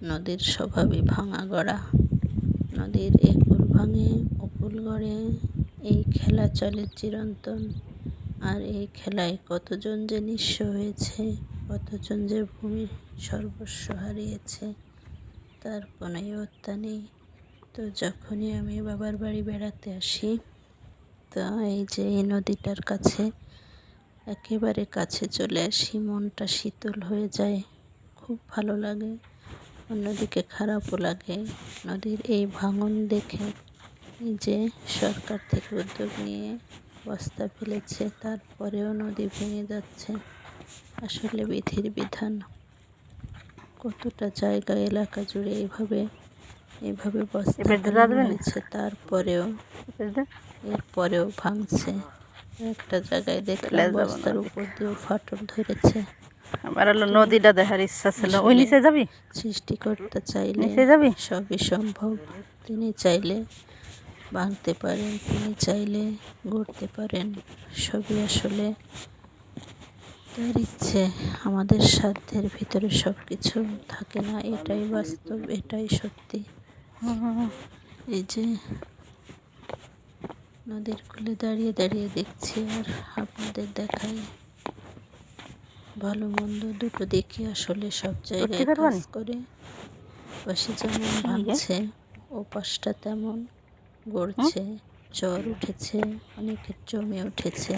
নদীর স্বভাবই ভাঙা গড়া। নদীর একুল ভাঙে অকুল গড়ে, এই খেলা চলে চিরন্তন। আর এই খেলায় কতজন যে নিঃস্ব হয়েছে, কতজন যে ভূমি সর্বস্ব হারিয়েছে, তার কোনো ইয়ত্তা নেই। তো যখনই আমি বাবার বাড়ি বেড়াতে আসি, তো এই যে এই নদীটার কাছে, একেবারে কাছে চলে আসি, মনটা শীতল হয়ে যায়, খুব ভালো লাগে। অন্যদিকে খারাপও লাগে নদীর এই ভাঙন দেখে। এই যে সরকার থেকে উদ্যোগ নিয়ে বস্তা ফেলেছে, তারপরেও নদী ভেঙে যাচ্ছে। আসলে বিধির বিধান। কতটা জায়গা এলাকা জুড়ে এইভাবে বস্তা ফেলানো হয়েছে, এরপরেও ভাঙছে। একটা জায়গায় দেখলাম বস্তার উপর দিয়েও ফাটল ধরেছে। আমার হলো নদীটা দেখার ইচ্ছা ছিল। ওই নিচে যাবি? সৃষ্টিকর্তা চাইলে সবই সম্ভব। তিনি চাইলে ভাঙতে পারেন, তিনি চাইলে গড়তে পারেন। সবই আসলে তার ইচ্ছে। আমাদের সাধ্যের ভিতরে সব কিছু থাকে না, এটাই বাস্তব, এটাই সত্যি। এই যে নদীর কূলে দাঁড়িয়ে দাঁড়িয়ে দেখছি আর আপনাদের দেখাই। ভালো মন্দ দুটো দেখি আসলে সব জায়গায় কাজ করে। পাশে যেমন ভাঙছে, ও পাশটা তেমন গড়ছে। চর উঠেছে, অনেকের জমি উঠেছে,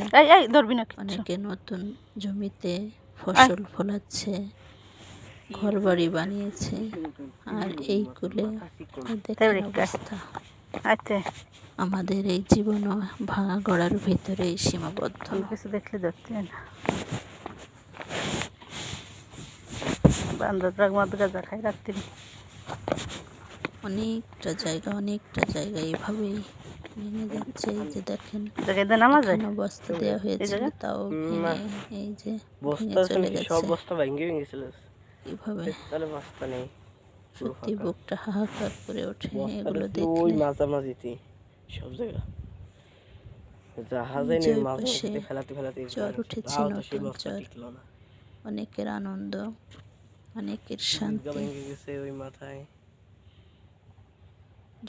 অনেকে নতুন জমিতে ফসল ফলাচ্ছে, ঘর বাড়ি বানিয়েছে। আর এই কূলে দেখেন অবস্থা। আমাদের এই জীবনও ভাঙা গড়ার ভিতরেই সীমাবদ্ধ। কিছু দেখলে ধরতেন খাই রাখতে। অনেকটা জায়গা এভাবেই ভেঙে যাচ্ছে। এই যে দেখেন, বস্তা দেওয়া হয়েছিল, তাও ভেঙে এই যে ভেঙে চলে গেছে। এভাবে সত্যি বুকটা হাহাকার করে ওঠে এগুলো দেখলে। চর উঠেছে, নতুন চর। অনেকের আনন্দ, অনেকের শান্তি।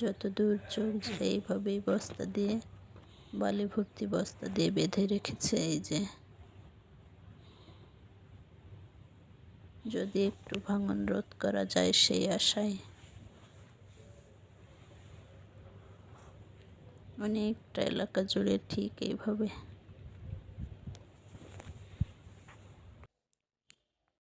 যত দূর চোখ যায় এইভাবেই বস্তা দিয়ে, বালি ভর্তি বস্তা দিয়ে বেঁধে রেখেছে। এই যে যদি একটু ভাঙন রোধ করা যায় সেই আশায়। অনেকটা এলাকা জুড়ে ঠিক এইভাবে